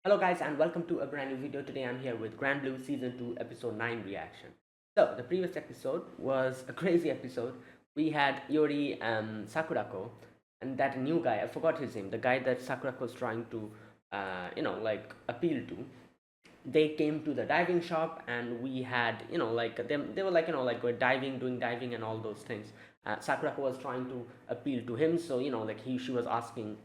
Hello guys and welcome to a brand new video. Today I'm here with Grand Blue Season 2 Episode 9 reaction. So the previous episode was a crazy episode. We had Yori and Sakurako and that new guy, I forgot his name, the guy that Sakurako was trying to appeal to. They came to the diving shop and we had them, they were we're diving, doing diving and all those things. Sakurako was trying to appeal to him, so she was asking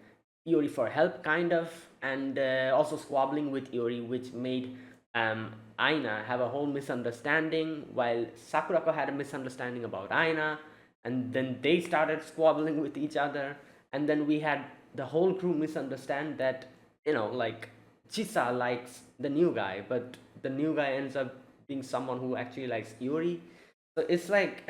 Iori for help, kind of, and also squabbling with Iori, which made Aina have a whole misunderstanding, while Sakurako had a misunderstanding about Aina, and then they started squabbling with each other, and then we had the whole crew misunderstand that Chisa likes the new guy, but the new guy ends up being someone who actually likes Iori. So it's like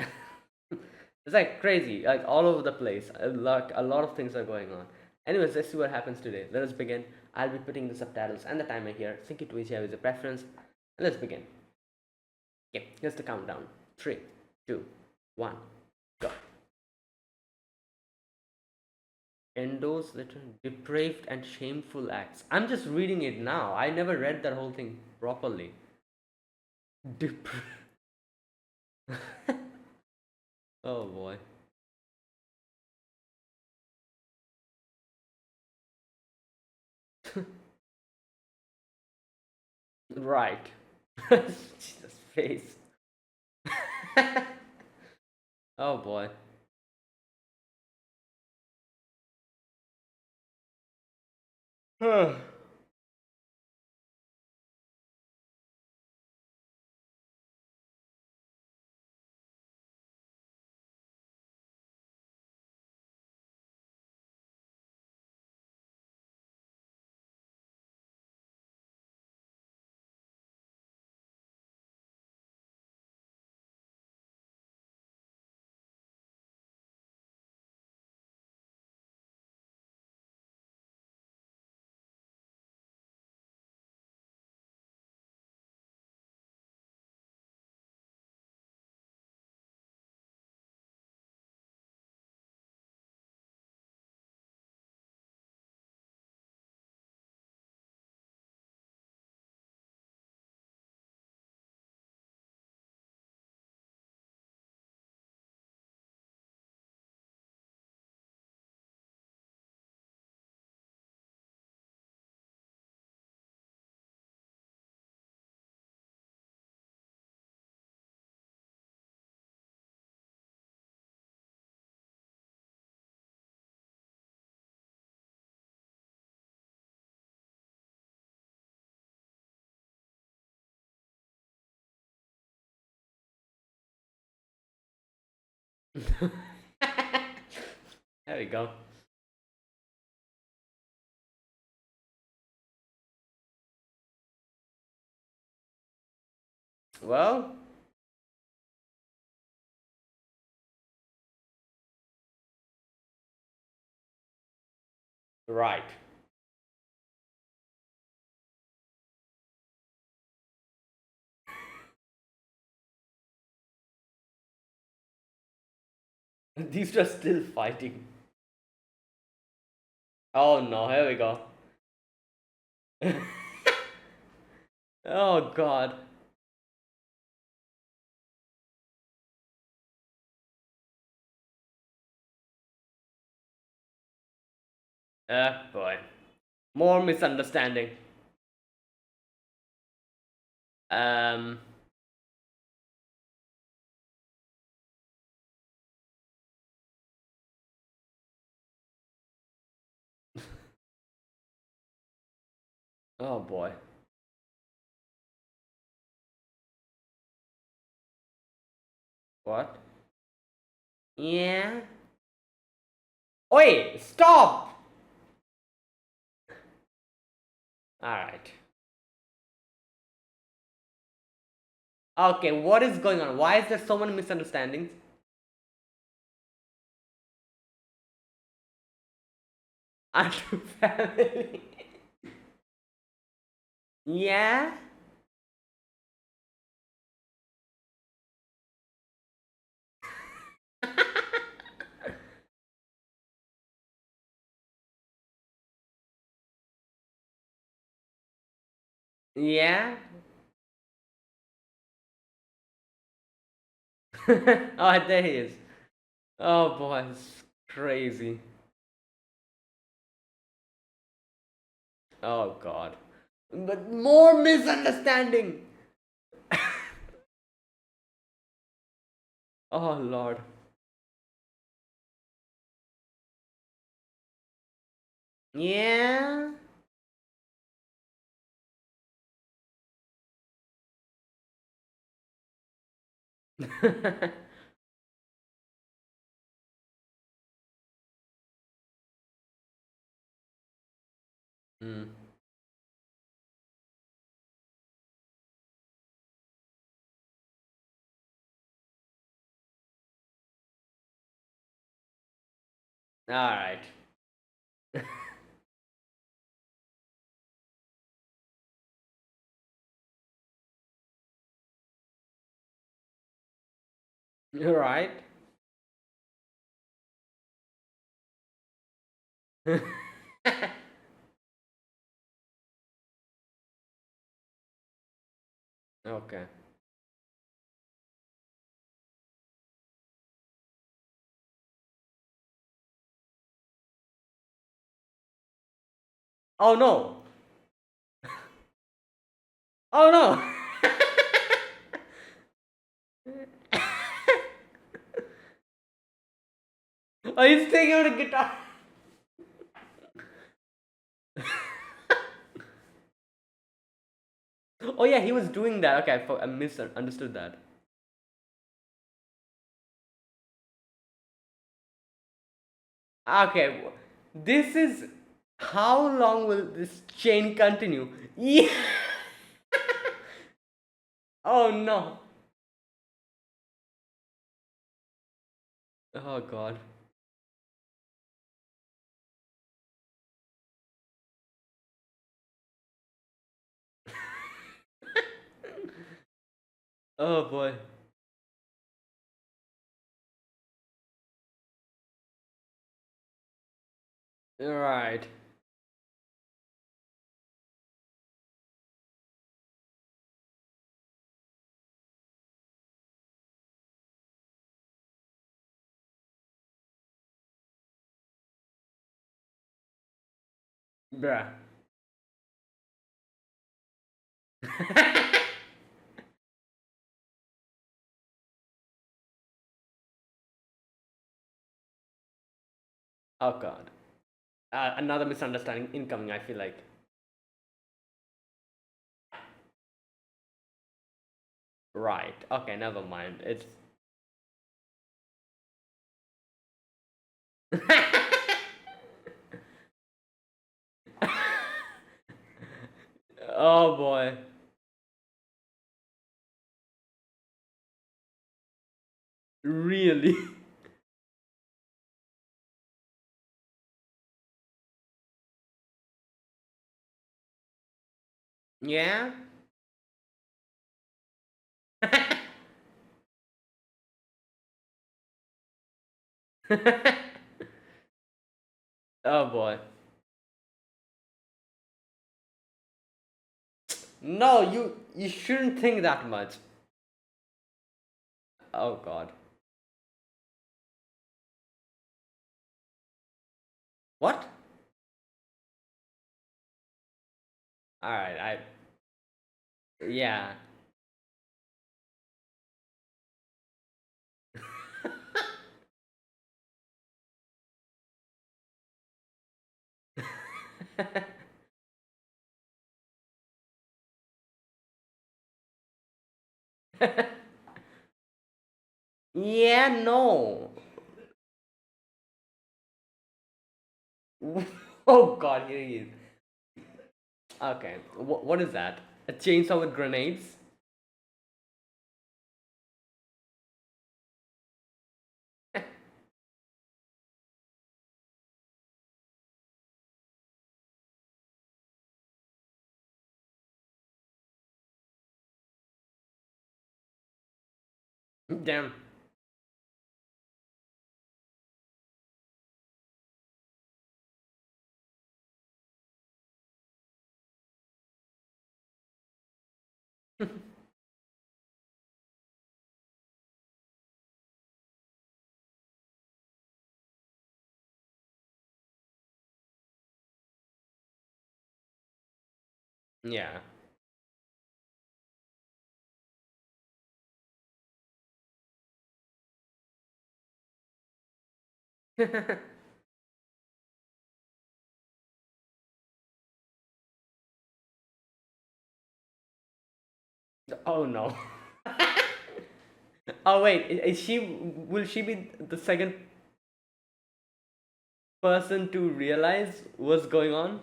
it's like crazy, like all over the place. A lot of things are going on. Anyways, let's see what happens today. Let us begin. I'll be putting the subtitles and the timer here. Sync it to whichever is your preference. And let's begin. Okay, here's the countdown. 3, 2, 1, go. Endo's little depraved and shameful acts. I'm just reading it now. I never read that whole thing properly. Depra- oh boy. Right. Jesus face. oh boy. there we go. Well, right. These are still fighting. Oh no, here we go. oh god. Boy. More misunderstanding. Um. Oh boy. What? Yeah. Wait, stop! Alright. Okay, what is going on? Why is there so many misunderstandings? Untrue family. yeah? Yeah. Oh, there he is. Oh boy, it's crazy. Oh god. But more misunderstanding. Oh lord. Yeah. Hmm. All right. You're right. Okay. Oh no. Oh no. Oh, he's taking out a guitar. Oh yeah, he was doing that. Okay, I misunderstood that. Okay, this is how long will this chain continue? Yeah. Oh no. Oh god. Oh boy. Right. Bruh. Oh god. Another misunderstanding incoming, I feel like. Right. Okay, never mind. It's. Oh boy. Really? Yeah? Oh boy. No, you shouldn't think that much. Oh god. What? Alright, yeah. Yeah, no. Oh god, here he is. Okay, what is that? A chainsaw with grenades? Damn. Yeah. Oh no. Oh wait, is she will she be the second person to realize what's going on?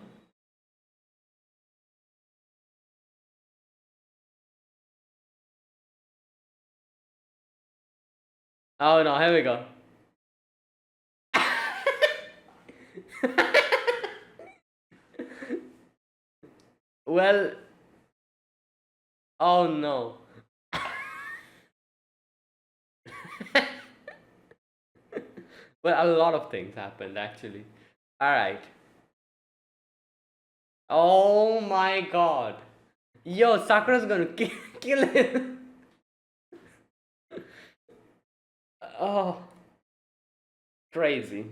Oh no, here we go. Well, oh no. Well, a lot of things happened actually. All right. Oh my god. Yo, Sakura's gonna kill him. Oh, crazy.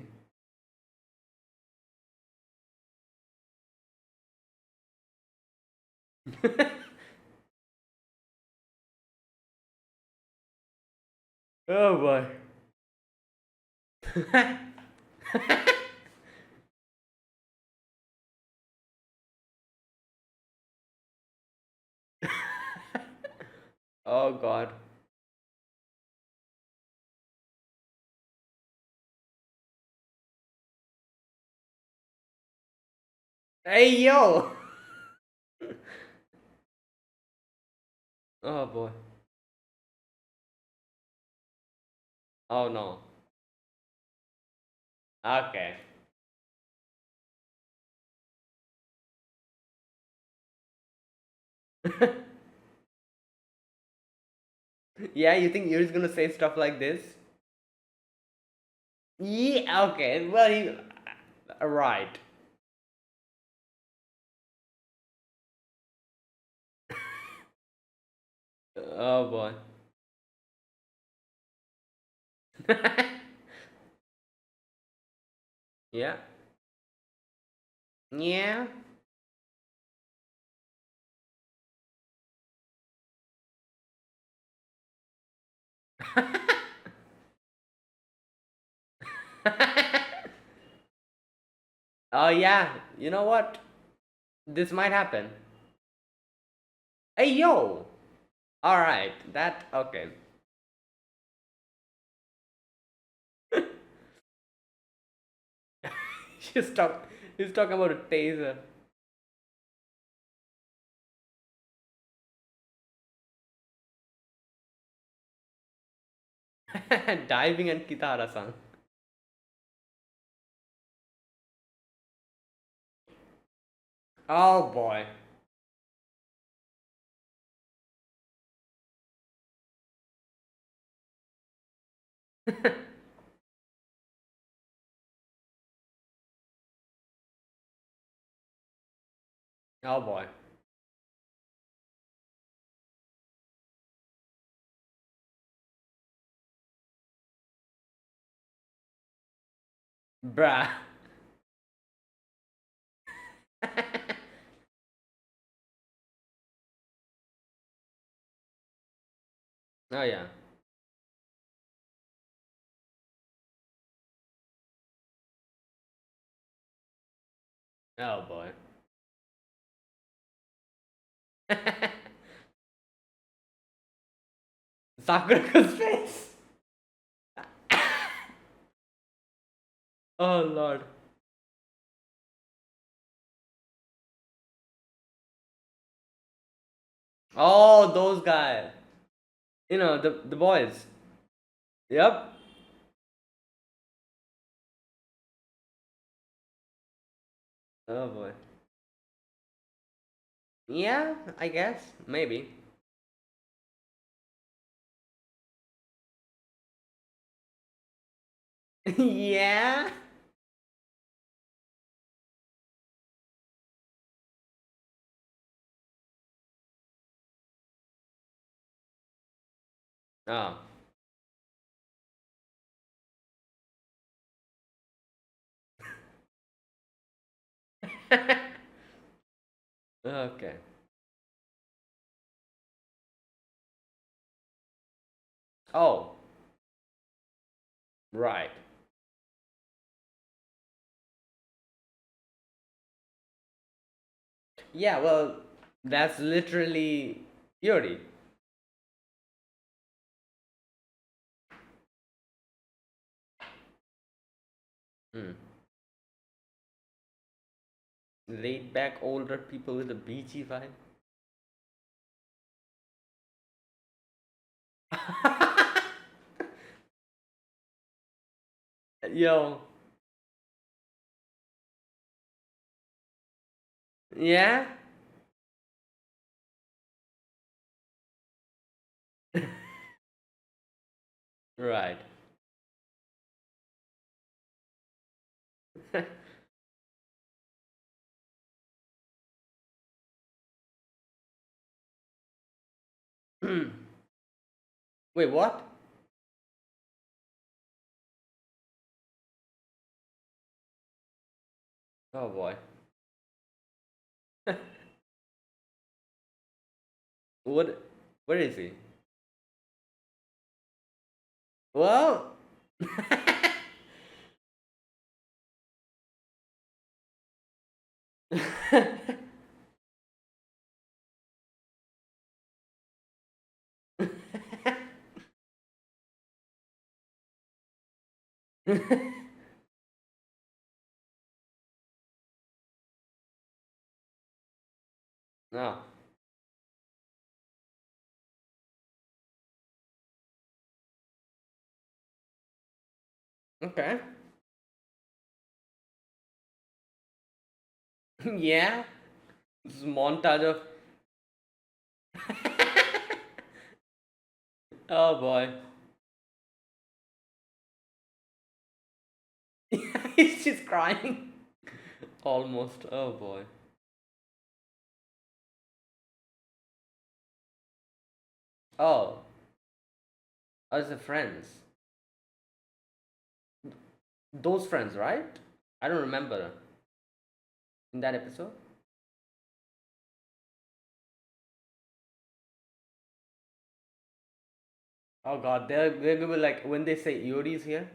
Oh boy. Oh god. Hey yo. Oh boy. Oh no. Okay. Yeah, you think you're just gonna say stuff like this? Yeah, okay. Well, he. Right. Oh boy. Yeah. Yeah. Oh yeah. You know what? This might happen. Hey yo. All right. That okay. She's talk. He's talking about a taser. Diving and Kitara-san. Oh boy. Oh boy. Bruh. Oh yeah. Oh boy. Sakura's face. Oh lord. Oh, those guys. You know the boys. Yep. Oh boy. Yeah, I guess maybe. Yeah. Oh. Okay. Oh, right. Yeah, well, that's literally Yuri. Hmm. Laid back older people with a beachy vibe. Yo, yeah? Right. Wait, what? Oh boy. What? Where is he? Well. No. Okay. Yeah. This is montage of. Oh boy. She's crying. Almost. Oh boy. Oh. As the friends. Those friends, right? I don't remember in that episode. Oh god, they're gonna be like when they say Yuri's here.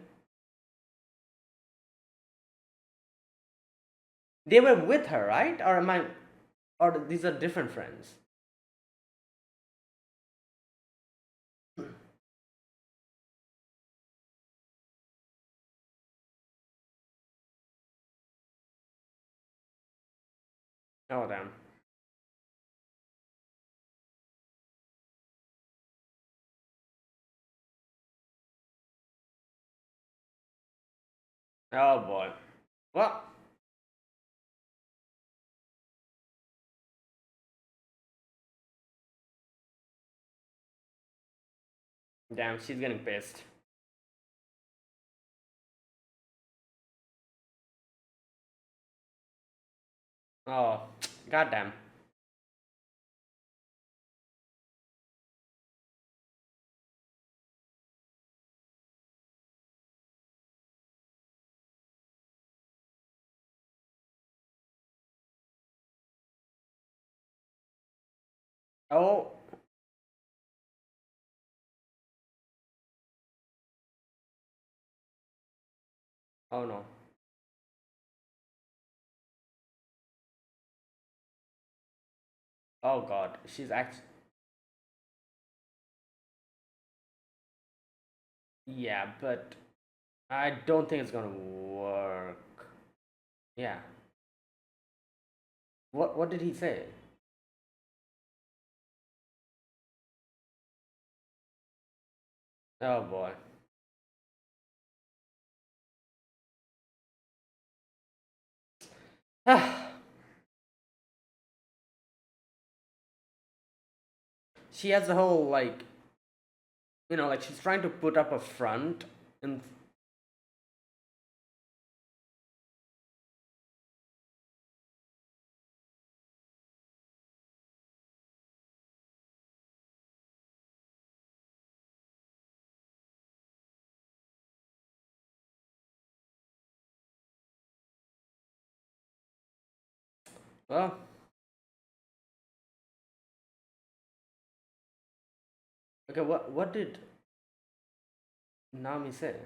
They were with her, right? Or am I? Or these are different friends? Oh damn. Oh boy. Well, damn, she's getting pissed. Oh, goddamn. Oh, oh no. Oh god, she's actually. Yeah, but I don't think it's gonna work. Yeah. What did he say? Oh boy. She has a whole like, like she's trying to put up a front and. Well, okay, what did Nami say?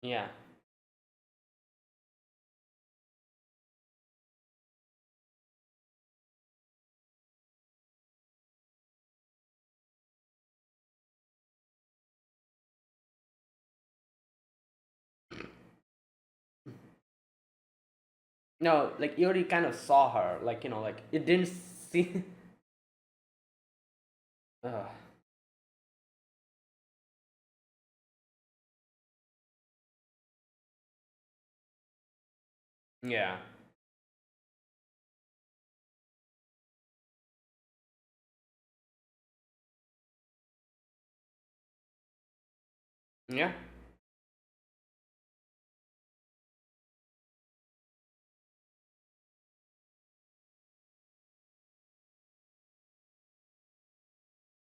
Yeah. No, like Yuri kind of saw her, like like it didn't see. Ugh. Yeah. Yeah.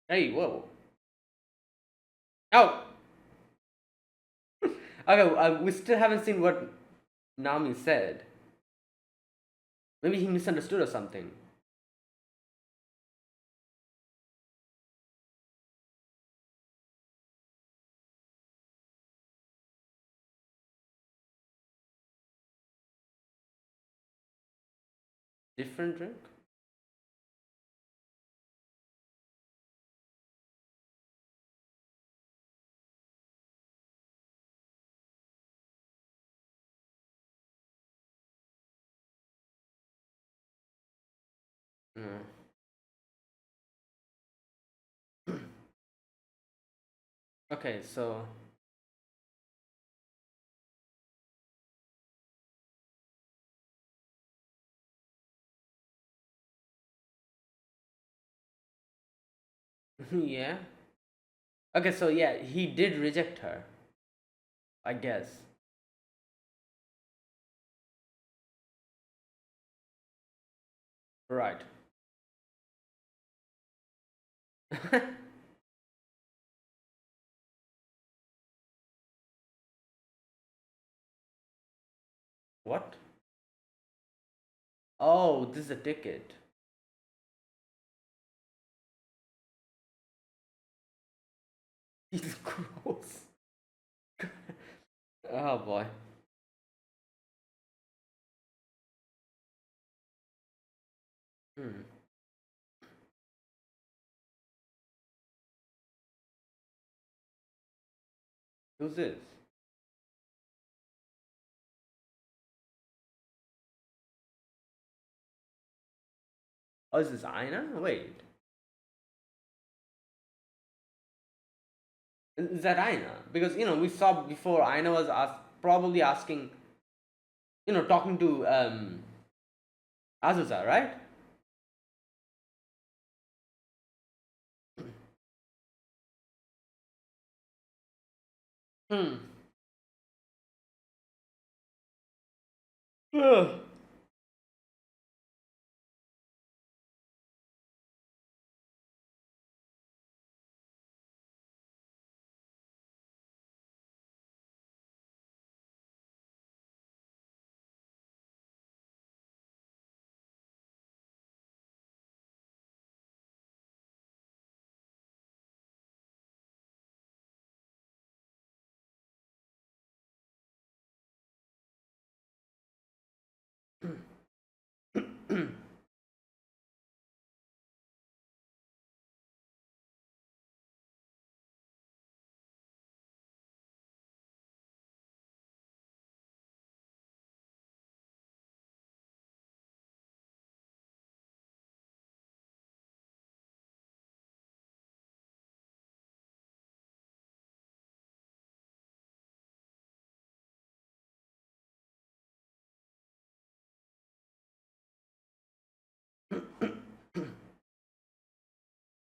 Hey, whoa. Oh, okay. We still haven't seen what Nami said. Maybe he misunderstood or something. Different drink? Mm. Okay, so yeah. Okay, so yeah, he did reject her, I guess. Right. What? Oh, this is a ticket. He's gross. Oh boy. Hmm. Who's this? Oh, is this Aina? Wait. Is that Aina? Because we saw before Aina was probably asking, talking to Azusa, right? Hmm. Ugh.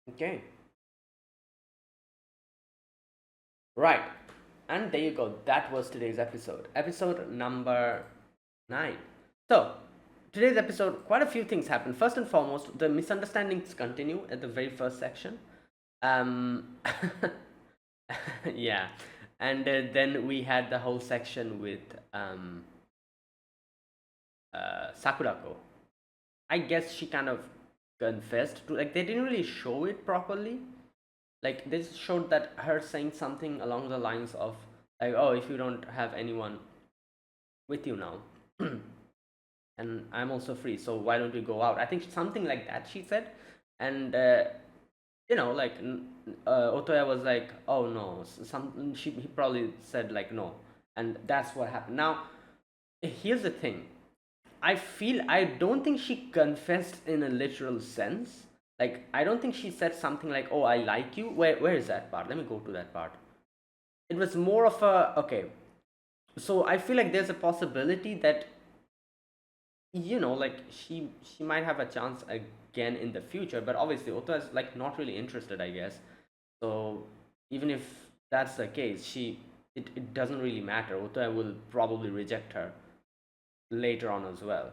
Okay. Right. And there you go. That was today's episode. Episode number 9. So, today's episode, quite a few things happened. First and foremost, the misunderstandings continue at the very first section. Um, yeah. And then we had the whole section with um, Sakurako. I guess she kind of confessed to, like, they didn't really show it properly. Like, they just showed that her saying something along the lines of, like, oh, if you don't have anyone with you now, and I'm also free, so why don't we go out? I think something like that she said. And like, Otoya was like, oh no, some he probably said like no, and that's what happened. Now, here's the thing. I don't think she confessed in a literal sense. Like, I don't think she said something like, "Oh, I like you." Where is that part? Let me go to that part. It was more of a, okay. So I feel like there's a possibility that, like, she might have a chance again in the future, but obviously Ota is like not really interested, I guess. So even if that's the case, it doesn't really matter. Ota will probably reject her later on as well.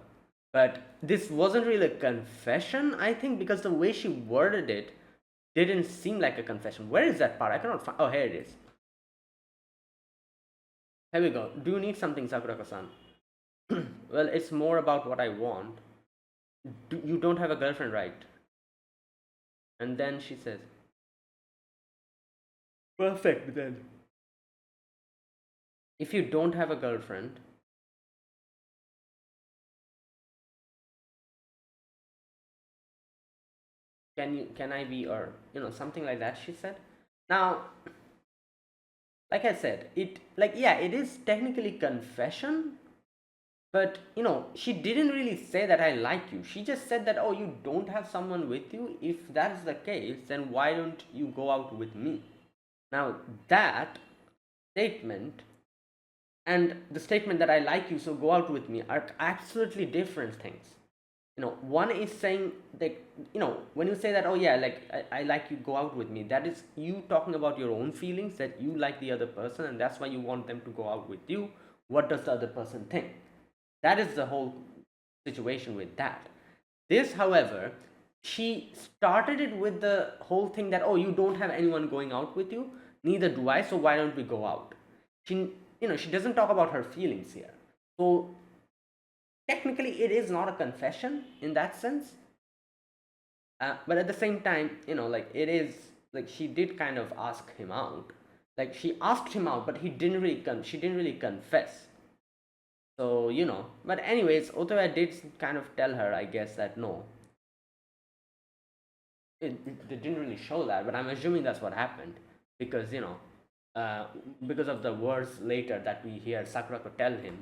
But this wasn't really a confession, I think, because the way she worded it didn't seem like a confession. Where is that part? I cannot find. Oh, here it is. Here we go. Do you need something, Sakurako-san? Well, it's more about what I want. You don't have a girlfriend, right? And then she says, perfect then. If you don't have a girlfriend, can I be, or something like that, she said. Now, like I said, it, like, yeah, it is technically confession, but she didn't really say that I like you. She just said that, oh, you don't have someone with you. If that's the case, then why don't you go out with me? Now, that statement and the statement that I like you, so go out with me, are absolutely different things. One is saying that, when you say that, oh yeah, like, I like you, go out with me, that is you talking about your own feelings, that you like the other person and that's why you want them to go out with you. What does the other person think? That is the whole situation with that. This, however, she started it with the whole thing that, oh, you don't have anyone going out with you, neither do I, so why don't we go out? She doesn't talk about her feelings here. So technically it is not a confession in that sense. But at the same time, like, it is, like, she did kind of ask him out. Like, she asked him out, but she didn't really confess. So, but anyways, Otoya did kind of tell her, I guess, that no, they didn't really show that, but I'm assuming that's what happened, because uh, because of the words later that we hear Sakurako tell him.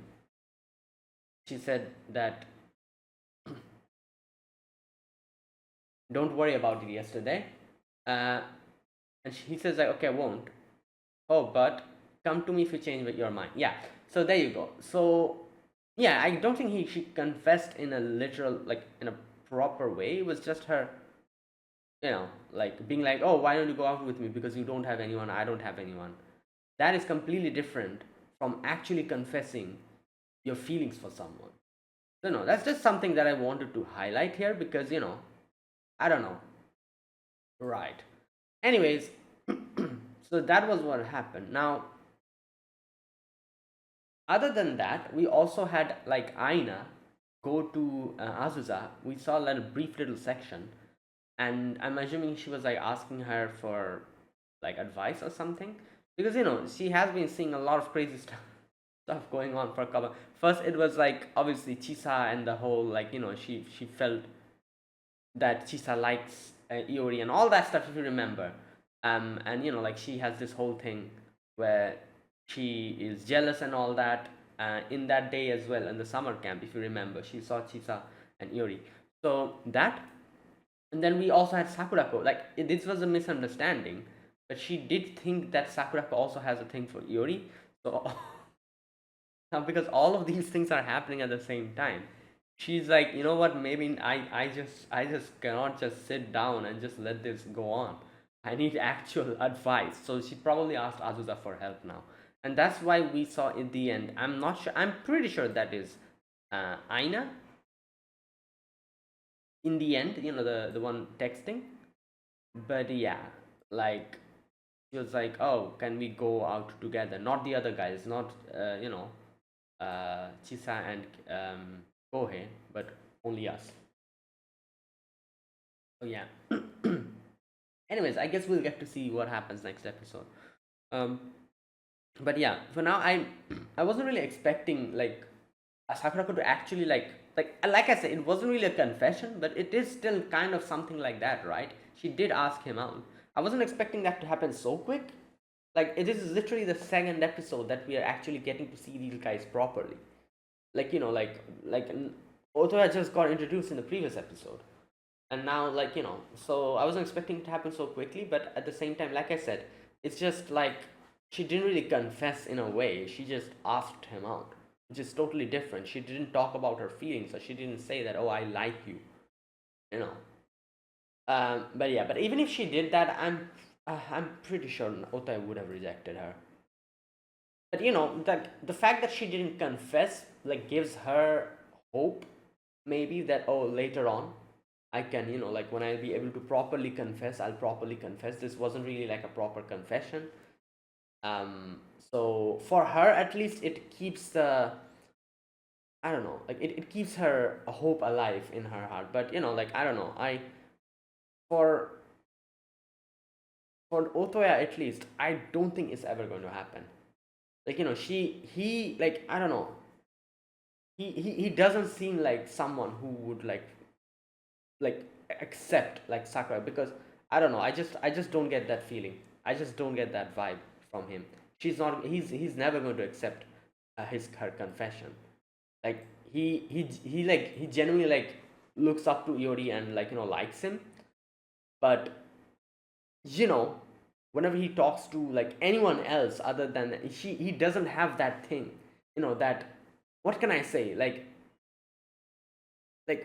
She said that, don't worry about it yesterday, uh, and he says like, okay, I won't. Oh, but come to me if you change your mind. Yeah. So there you go. So yeah, I don't think she confessed in a literal, like, in a proper way. It was just her, like, being like, oh, why don't you go out with me, because you don't have anyone, I don't have anyone. That is completely different from actually confessing your feelings for someone. So no, that's just something that I wanted to highlight here, because I don't know. Right. Anyways, so that was what happened. Now, other than that, we also had, like, Aina go to Azusa. We saw a brief little section, and I'm assuming she was like asking her for, like, advice or something, because she has been seeing a lot of crazy stuff going on for a couple. First, it was like, obviously, Chisa and the whole, like, she felt that Chisa likes Iori and all that stuff, if you remember. And like, she has this whole thing where she is jealous and all that. In that day as well, in the summer camp, if you remember, she saw Chisa and Iori. So that, and then we also had Sakurako. Like, this was a misunderstanding, but she did think that Sakurako also has a thing for Iori. So now, because all of these things are happening at the same time, she's like, you know what, maybe I just cannot just sit down and just let this go on. I need actual advice. So she probably asked Azusa for help now, and that's why we saw in the end, I'm not sure, I'm pretty sure that is Aina in the end, the one texting. But yeah, like, She was like, "Oh, can we go out together?" Not the other guys, not Chisa and Kohei, but only us. So yeah. Anyways, I guess we'll get to see what happens next episode. Um, but yeah, for now, I wasn't really expecting like Sakurako to actually like I said, it wasn't really a confession, but it is still kind of something like that, right? She did ask him out. I wasn't expecting that to happen so quick. Like it is literally the second episode that we are actually getting to see these guys properly. Like Otoya just got introduced in the previous episode, and now so I wasn't expecting it to happen so quickly, but at the same time, like I said, it's just like she didn't really confess in a way. She just asked him out, which is totally different. She didn't talk about her feelings, or she didn't say that, oh, I like you, you know. But yeah, but even if she did that, I'm pretty sure Otai would have rejected her. But the fact that she didn't confess like gives her hope, maybe, that oh, later on I can, like when I'll be able to properly confess, I'll properly confess. This wasn't really like a proper confession. So for her at least, it keeps the, I don't know, like it keeps her hope alive in her heart. But like I don't know, I for Otoya at least, I don't think it's ever going to happen. Like he like I don't know, he doesn't seem like someone who would like accept like Sakura, because I don't know, I just don't get that feeling. I just don't get that vibe from him. He's never going to accept his her confession. Like he genuinely like looks up to Iori and likes him, but you know whenever he talks to like anyone else other than he doesn't have that thing, that, what can I say, like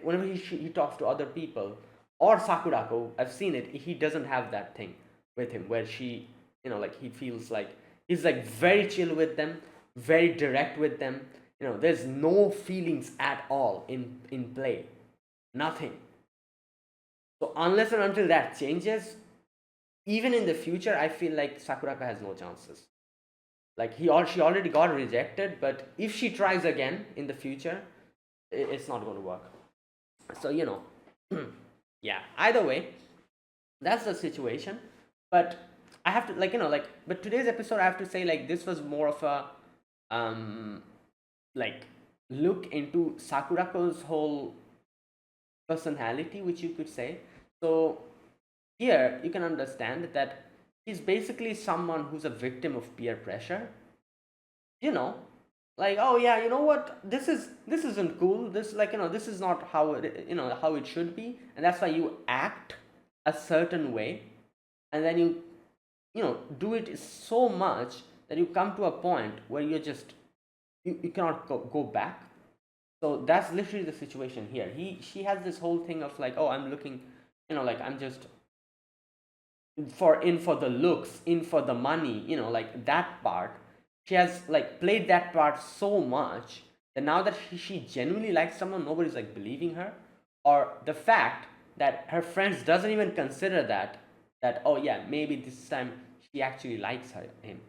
whenever he talks to other people or Sakurako, I've seen it, he doesn't have that thing with him where she, like he feels like he's like very chill with them, very direct with them. There's no feelings at all in play, nothing. So unless and until that changes, even in the future, I feel like Sakuraka has no chances. Like she already got rejected, but if she tries again in the future, it's not going to work. So yeah, either way, that's the situation. But I have to, but today's episode, I have to say, like, this was more of a um like look into Sakurako's whole personality, which you could say. So here you can understand that he's basically someone who's a victim of peer pressure. you know like, oh yeah, you know what, this isn't cool, this, this is not how it, how it should be, and that's why you act a certain way, and then you do it so much that you come to a point where you're just, you cannot go back. So that's literally the situation here. She has this whole thing of like, oh, I'm looking, like I'm just for the looks, in for the money, like that part. She has like played that part so much that now that she genuinely likes someone, nobody's like believing her. Or the fact that her friends doesn't even consider that oh yeah, maybe this time she actually likes him.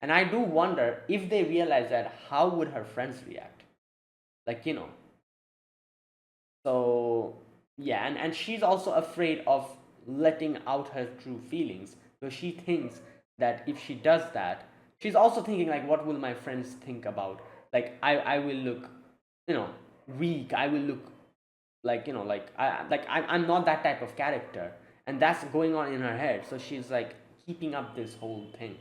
And I do wonder, if they realize that, how would her friends react? Like, so yeah, and she's also afraid of letting out her true feelings, because she thinks that if she does that, she's also thinking like, what will my friends think about, like I will look, you know weak, I will look like, I'm not that type of character, and that's going on in her head. So she's like keeping up this whole thing.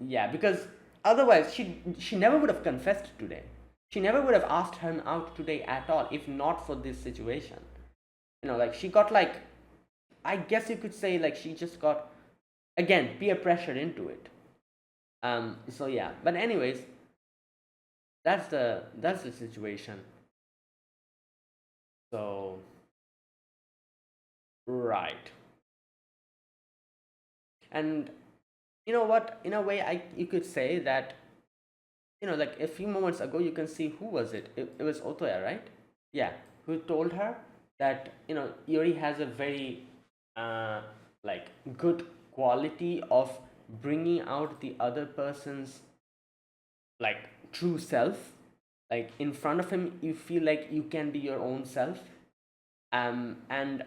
Yeah, because otherwise she never would have confessed today. She never would have asked him out today at all, if not for this situation. Like she got like, I guess you could say, like she just got, again, peer pressured into it. So yeah, but anyways, that's the situation. So right. And you know what, in a way, you could say that, like a few moments ago, you can see, who was it, it was Otoya, right? Yeah, who told her that Iori has a very like good quality of bringing out the other person's like true self. Like in front of him you feel like you can be your own self. And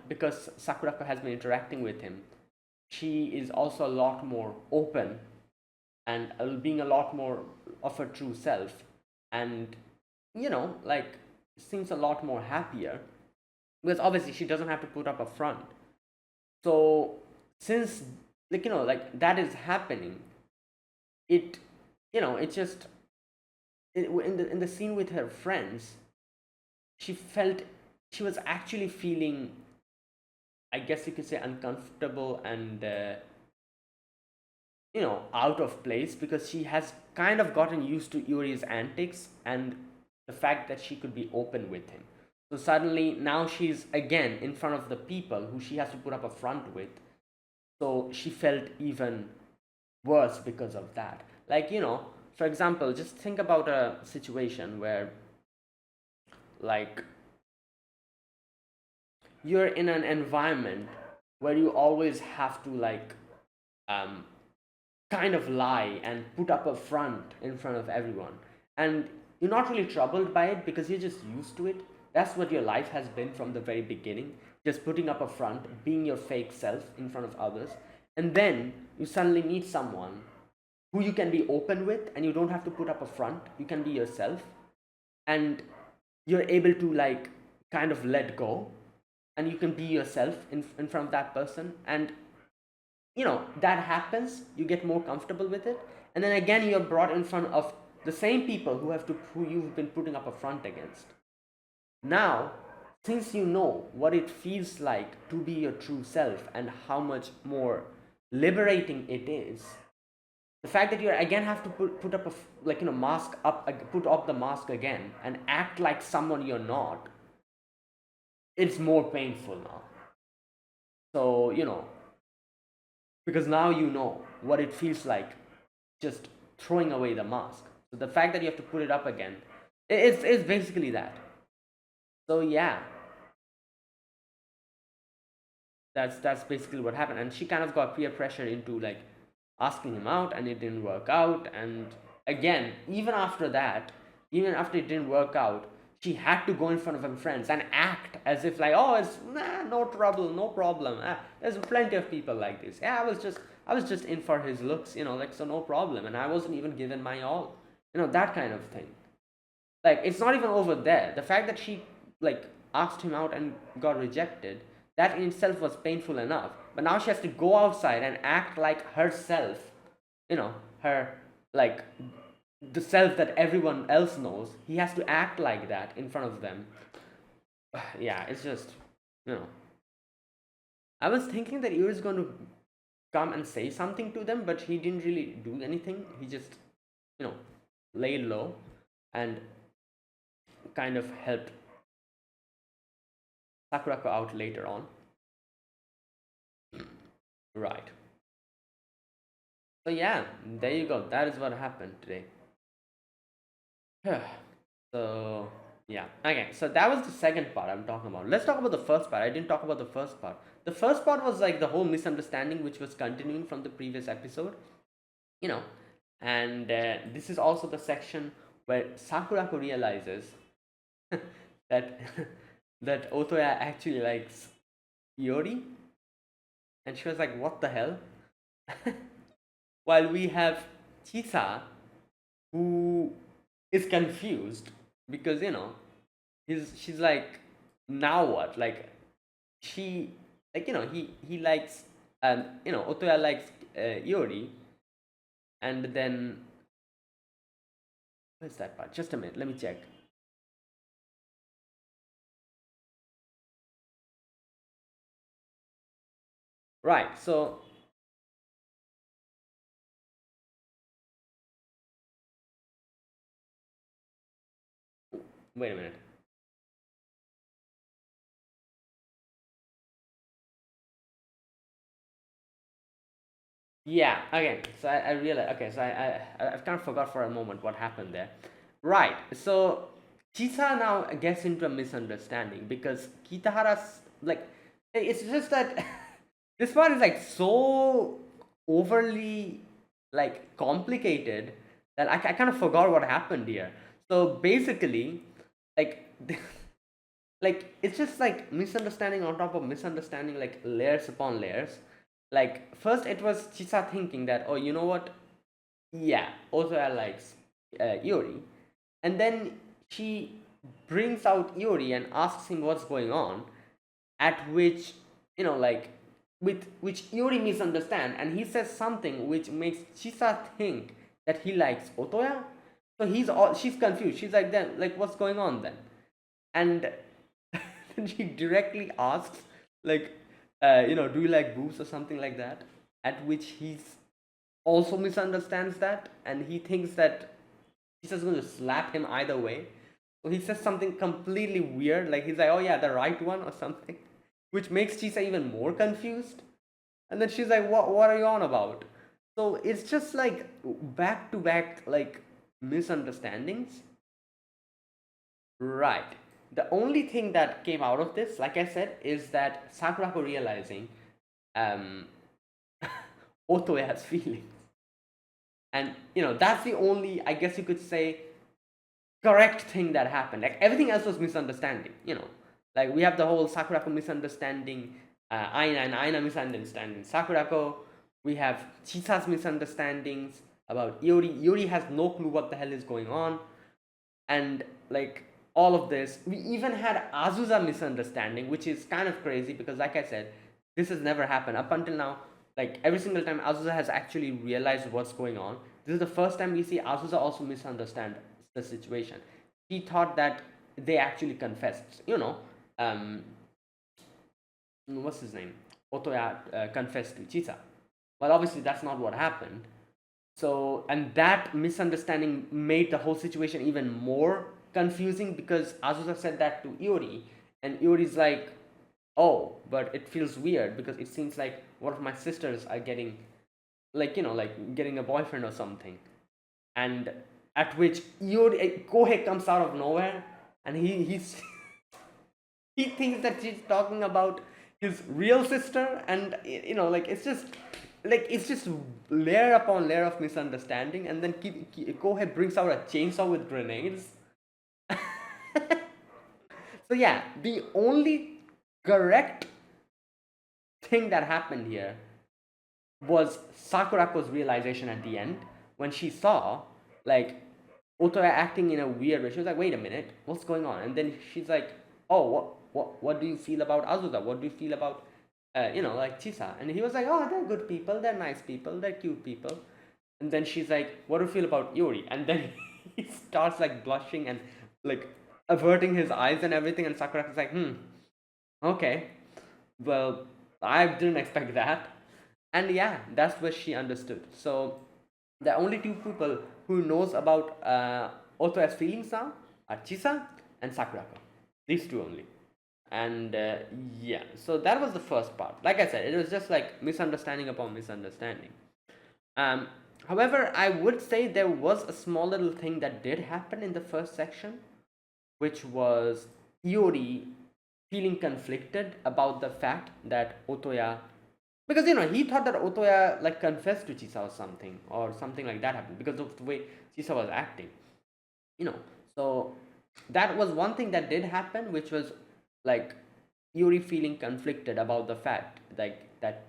because Sakurako has been interacting with him, she is also a lot more open and being a lot more of her true self. And like seems a lot more happier, because obviously she doesn't have to put up a front. So since like that is happening, it it just in the scene with her friends, she felt she was actually feeling, I guess you could say, uncomfortable and out of place, because she has kind of gotten used to Yuri's antics and the fact that she could be open with him. So suddenly now she's again in front of the people who she has to put up a front with. So she felt even worse because of that. Like, for example, just think about a situation where, like, you're in an environment where you always have to, like, um, kind of lie and put up a front in front of everyone. And you're not really troubled by it because you're just used to it. That's what your life has been from the very beginning. Just putting up a front, being your fake self in front of others. And then you suddenly meet someone who you can be open with, and you don't have to put up a front. You can be yourself. And you're able to, like, kind of let go. And you can be yourself in front of that person. And that happens, you get more comfortable with it, and then again you're brought in front of the same people who you've been putting up a front against. Now, since you know what it feels like to be your true self and how much more liberating it is, the fact that you again have to put up mask up, put up the mask again and act like someone you're not, it's more painful now. So because now you know what it feels like just throwing away the mask. So the fact that you have to put it up again, it's basically that. So yeah, that's basically what happened. And she kind of got peer pressure into, like, asking him out, and it didn't work out. And again, even after it didn't work out, she had to go in front of her friends and act as if, like, oh, it's no trouble, no problem. There's plenty of people like this. Yeah, I was just in for his looks, like, so no problem, and I wasn't even given my all, that kind of thing. Like, it's not even over there. The fact that she, like, asked him out and got rejected, that in itself was painful enough. But now she has to go outside and act like herself, her, like, the self that everyone else knows. He has to act like that in front of them. Yeah, it's just, I was thinking that he was going to come and say something to them, but he didn't really do anything. He just, laid low and kind of helped Sakurako out later on. Right. So yeah, there you go. That is what happened today. So yeah, okay, so that was the second part I'm talking about. Let's talk about the first part. I didn't talk about the first part. The first part was, like, the whole misunderstanding, which was continuing from the previous episode, you know and this is also the section where Sakurako realizes that that Otoya actually likes Iori, and she was like, what the hell? While we have Chisa, who is confused because she's like, now what? Like, she, like, he likes, Otoya likes Iori, and then where's that part? Just a minute, let me check. Right, so wait a minute. Yeah, okay. So I realized. Okay, so I've kind of forgot for a moment what happened there. Right. So Chisa now gets into a misunderstanding because Kitahara's like, it's just that this part is like so overly like complicated that I kind of forgot what happened here. So basically, like like it's just like misunderstanding on top of misunderstanding, like layers upon layers. Like first it was Chisa thinking that, oh, you know what, yeah, Ozoya likes Yuri, and then she brings out Yuri and asks him what's going on, at which, like, with which Yuri misunderstand, and he says something which makes Chisa think that he likes Otoya. So she's confused. She's like, then, like, what's going on then? And then she directly asks, like, do you like boobs or something like that? At which he's also misunderstands that, and he thinks that he's just going to slap him either way. So he says something completely weird, like he's like, "Oh yeah, the right one" or something, which makes Chisa even more confused. And then she's like, "What are you on about?" So it's just like back to back like misunderstandings. Right. The only thing that came out of this, like I said, is that Sakurako realizing um, Otoe has feelings. And, that's the only, I guess you could say, correct thing that happened. Like everything else was misunderstanding. Like we have the whole Sakurako misunderstanding, Aina and Aina misunderstanding Sakurako. We have Chisa's misunderstandings about Yuri. Yuri has no clue what the hell is going on. And like all of this, we even had Azusa misunderstanding, which is kind of crazy because, like I said, this has never happened up until now. Like every single time Azusa has actually realized what's going on, this is the first time we see Azusa also misunderstand the situation. He thought that they actually confessed. What's his name? Otoya confessed to Chisa. Well, obviously that's not what happened. So, and that misunderstanding made the whole situation even more confusing because Azusa said that to Iori, and Iori's like, oh, but it feels weird because it seems like one of my sisters are getting, like, like getting a boyfriend or something. And at which Kohei comes out of nowhere, and he's he thinks that she's talking about his real sister, and like it's just layer upon layer of misunderstanding, and then Kohei brings out a chainsaw with grenades. So yeah, the only correct thing that happened here was Sakurako's realization at the end when she saw like Otoya acting in a weird way. She was like, "Wait a minute, what's going on?" And then she's like, "Oh, what do you feel about Azusa? What do you feel about like Chisa?" And he was like, "Oh, they're good people. They're nice people. They're cute people." And then she's like, "What do you feel about Yuri?" And then he starts like blushing and like averting his eyes and everything. And Sakura's like, okay, well, I didn't expect that." And yeah, that's what she understood. So the only two people who knows about Otoya's feelings now are Chisa and Sakurako. These two only. And yeah, so that was the first part. Like I said, it was just like misunderstanding upon misunderstanding. Um, However, I would say there was a small little thing that did happen in the first section, which was Iori feeling conflicted about the fact that Otoya, because he thought that Otoya like confessed to Chisa or something like that happened because of the way Chisa was acting. you know so that was one thing that did happen, which was like Yuri feeling conflicted about the fact like that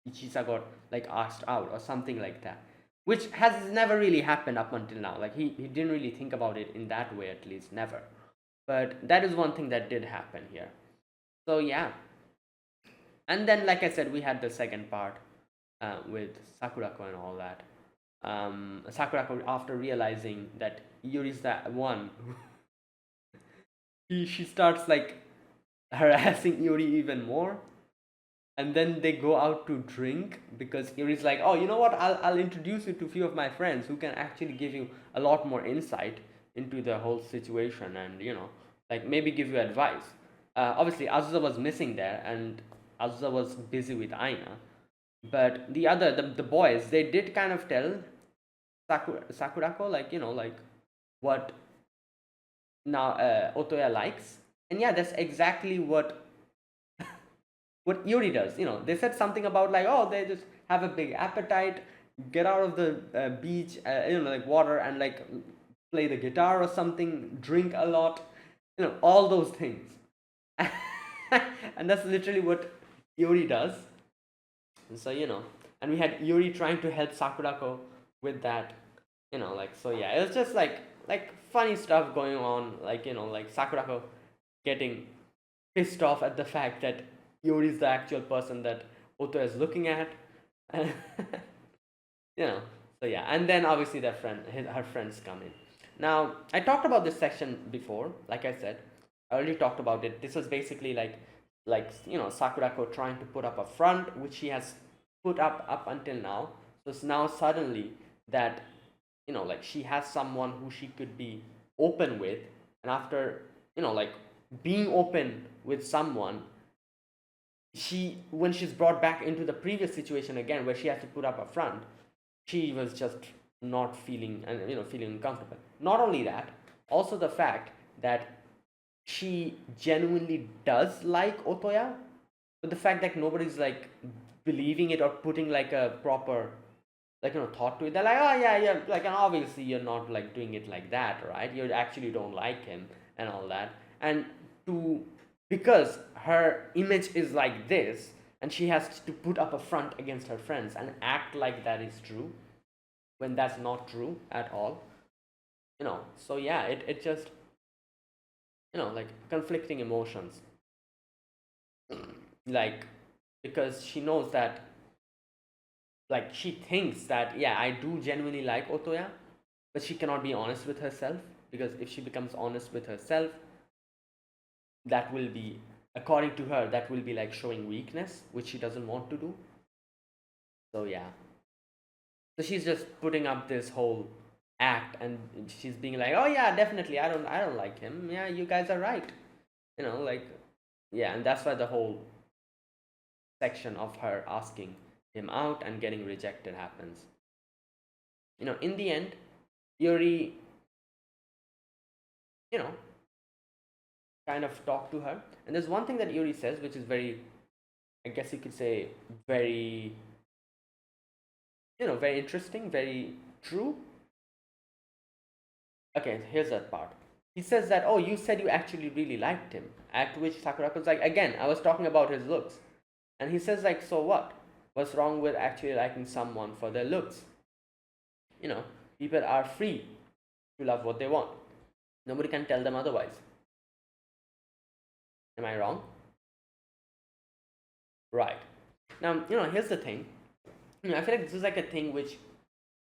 Ichisa got like asked out or something like that, which has never really happened up until now. Like he didn't really think about it in that way, at least never. But that is one thing that did happen here. So yeah. And then, like I said, we had the second part with Sakurako and all that. Sakurako, after realizing that Yuri's that one, she starts like harassing Yuri even more. And then they go out to drink because Yuri's like, "Oh, you know what? I'll introduce you to a few of my friends who can actually give you a lot more insight into the whole situation, and like maybe give you advice." Obviously, Azusa was missing there, and Azusa was busy with Aina. But the boys, they did kind of tell Sakurako, like like what now Otoya likes, and yeah, that's exactly what what Yuri does. They said something about like, oh, they just have a big appetite, get out of the beach, like water, and like play the guitar or something, drink a lot, all those things. And that's literally what Yuri does. And so, and we had Yuri trying to help Sakurako with that, like, so yeah, it was just like funny stuff going on, like, like Sakurako getting pissed off at the fact that Yuri is the actual person that Otoya is looking at. And you know, so yeah, and then obviously her friends come in. Now, I talked about this section before, like I said, I already talked about it. This was basically like Sakurako trying to put up a front, which she has put up until now. So it's now suddenly that like she has someone who she could be open with, and after like being open with someone, when she's brought back into the previous situation again where she has to put up a front, she was just not feeling, and feeling uncomfortable. Not only that, also the fact that she genuinely does like Otoya, but the fact that nobody's like believing it or putting like a proper thought to it. They're like, oh yeah, yeah, like, and obviously you're not like doing it like that, right? You actually don't like him and all that. And to because her image is like this, and she has to put up a front against her friends and act like that is true when that's not true at all. So yeah, it just like conflicting emotions, like, because she knows that, like, she thinks that, yeah, I do genuinely like Otoya, but she cannot be honest with herself, because if she becomes honest with herself, that will be, according to her, that will be like showing weakness, which she doesn't want to do. So yeah, so she's just putting up this whole act, and she's being like, oh yeah, definitely, I don't like him, yeah, you guys are right, like, yeah. And that's why the whole section of her asking him out and getting rejected happens. In the end, Yuri, you know kind of talk to her, and there's one thing that Yuri says which is very, I guess you could say, very, very interesting, very true. Okay, here's that part. He says that, oh, you said you actually really liked him, at which Sakurako's like, again, I was talking about his looks. And he says like, so what, what's wrong with actually liking someone for their looks? People are free to love what they want, nobody can tell them otherwise. Am I wrong? Right. Now, here's the thing. I feel like this is like a thing which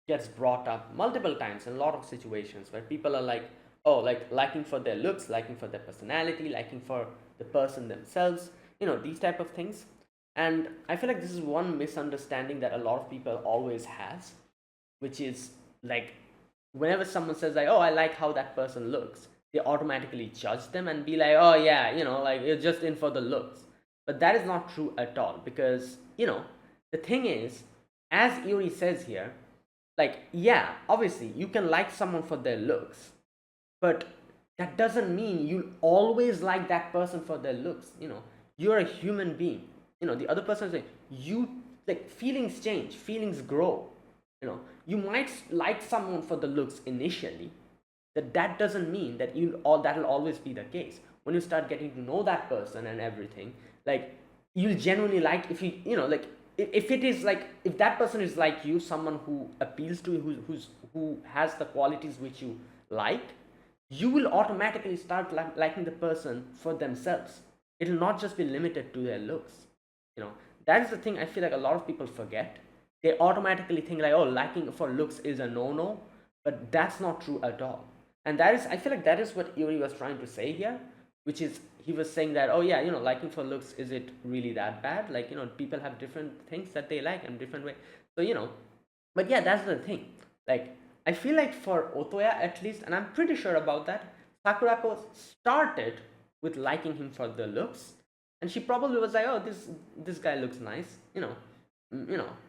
gets brought up multiple times in a lot of situations where people are like, oh, like liking for their looks, liking for their personality, liking for the person themselves, these type of things. And I feel like this is one misunderstanding that a lot of people always has, which is like, whenever someone says like, oh, I like how that person looks, they automatically judge them and be like, oh yeah, like you're just in for the looks. But that is not true at all, because the thing is, as Yuri says here, like, yeah, obviously you can like someone for their looks, but that doesn't mean you always like that person for their looks. You're a human being. The other person is like, you, like, feelings change, feelings grow. You might like someone for the looks initially, that doesn't mean that that'll always be the case. When you start getting to know that person and everything, like, you'll genuinely like, if like, if it is like, if that person is like you, someone who appeals to you, who has the qualities which you like, you will automatically start liking the person for themselves. It will not just be limited to their looks. That is the thing I feel like a lot of people forget. They automatically think like, oh, liking for looks is a no-no, but that's not true at all. And that is, I feel like that is what Yuri was trying to say here, which is, he was saying that, oh yeah, liking for looks, is it really that bad? Like, people have different things that they like in different way. So, but yeah, that's the thing. Like, I feel like for Otoya at least, and I'm pretty sure about that, Sakurako started with liking him for the looks, and she probably was like, oh, this guy looks nice,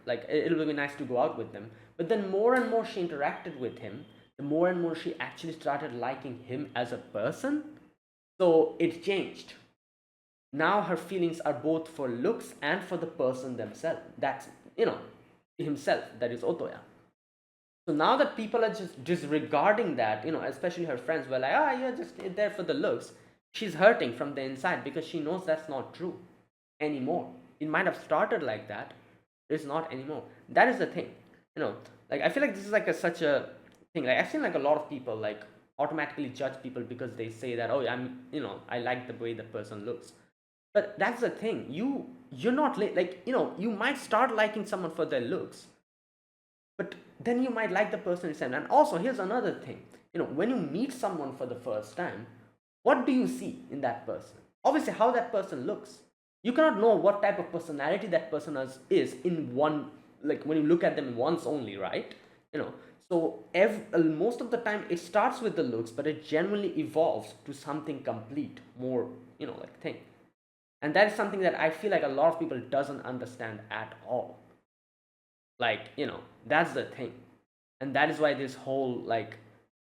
like, it'll be nice to go out with them. But then more and more she interacted with him, the more and more she actually started liking him as a person. So it changed. now her feelings are both for looks and for the person themselves. That's, himself, that is Otoya. So now that people are just disregarding that, especially her friends were like, you're just there for the looks. She's hurting from the inside because she knows that's not true anymore. It might have started like that. It's not anymore. That is the thing. You know, like I feel like this is like such a thing. Like I've seen like a lot of people like automatically judge people because they say that, oh, I like the way the person looks. But that's the thing. You're not like, you might start liking someone for their looks, but then you might like the person itself. And also, here's another thing. When you meet someone for the first time, what do you see in that person? Obviously, how that person looks. You cannot know what type of personality that person is in one, like when you look at them once only, right? you know so most of the time it starts with the looks, but it generally evolves to something complete, more, like thing. And that is something that I feel like a lot of people doesn't understand at all. Like, that's the thing. And that is why this whole like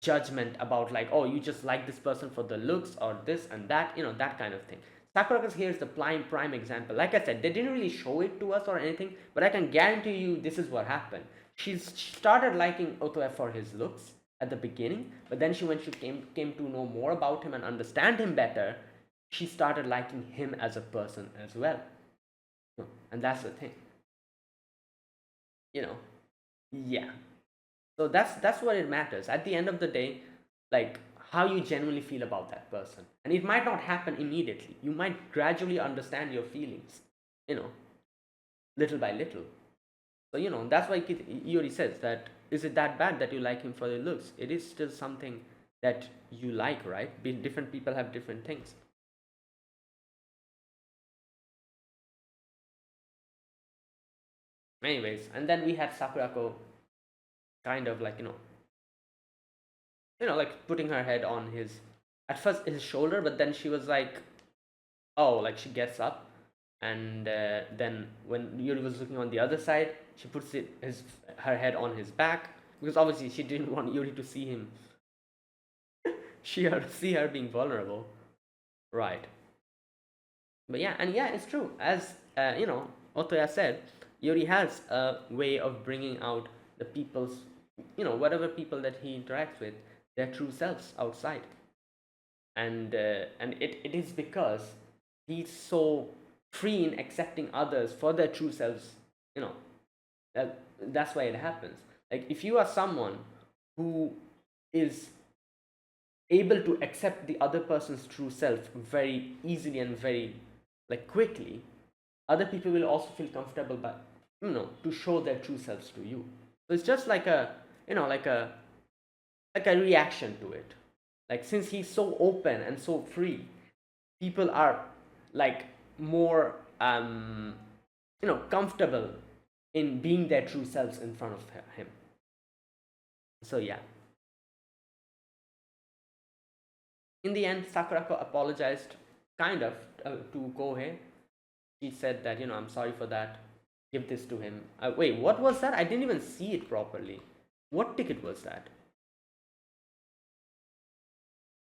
judgment about like, oh, you just like this person for the looks or this and that, that kind of thing. Sakuraga's here is the prime example. Like I said, they didn't really show it to us or anything, but I can guarantee you this is what happened. She started liking Otoe for his looks at the beginning, but then when she came to know more about him and understand him better, she started liking him as a person as well. And that's the thing. you know yeah. So that's what it matters at the end of the day. Like how you genuinely feel about that person, and it might not happen immediately. You might gradually understand your feelings, you know little by little. So that's why Iori says that, is it that bad that you like him for the looks? It is still something that you like, right? Different people have different things. Anyways, and then we had Sakurako kind of like, like putting her head on his, at first his shoulder, but then she was like, oh, like she gets up, and then when Yuri was looking on the other side, she puts her head on his back, because obviously she didn't want Yuri to see him, see her being vulnerable, right? But yeah, and yeah, it's true. As Otoya said, Yuri has a way of bringing out the people's, whatever people that he interacts with, their true selves outside. And it is because he's so free in accepting others for their true selves. you know that's why it happens. Like if you are someone who is able to accept the other person's true self very easily and very like quickly, other people will also feel comfortable by, to show their true selves to you. So it's just like a, like a reaction to it. Like since he's so open and so free, people are like more comfortable in being their true selves in front of him. So yeah, in the end, Sakurako apologized kind of to Kohei. She said that, I'm sorry for that, give this to him. Wait, what was that? I didn't even see it properly. What ticket was that?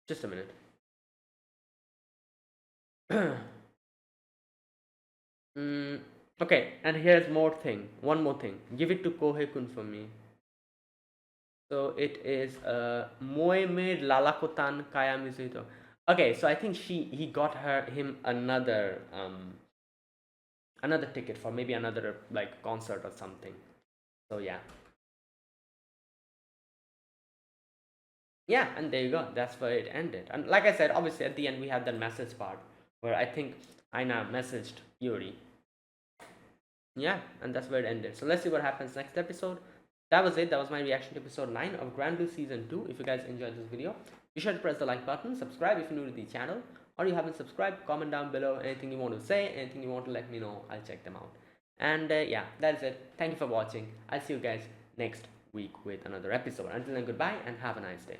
Just a minute. Okay, and here's one more thing. Give it to Kohei-kun for me. So it is Moeme Lalakotan Kaya Mizuhito. Okay, so I think he got him another ticket for maybe another like concert or something. So yeah. Yeah, and there you go. That's where it ended. And like I said, obviously at the end we had that message part where I think Aina messaged Yuri. Yeah, and that's where it ended. So let's see what happens next episode. That was it. That was my reaction to episode 9 of Granblue Season 2. If you guys enjoyed this video, be sure to press the like button, subscribe if you're new to the channel, or you haven't subscribed, comment down below anything you want to say, anything you want to let me know. I'll check them out. And yeah, that's it. Thank you for watching. I'll see you guys next week with another episode. Until then, goodbye and have a nice day.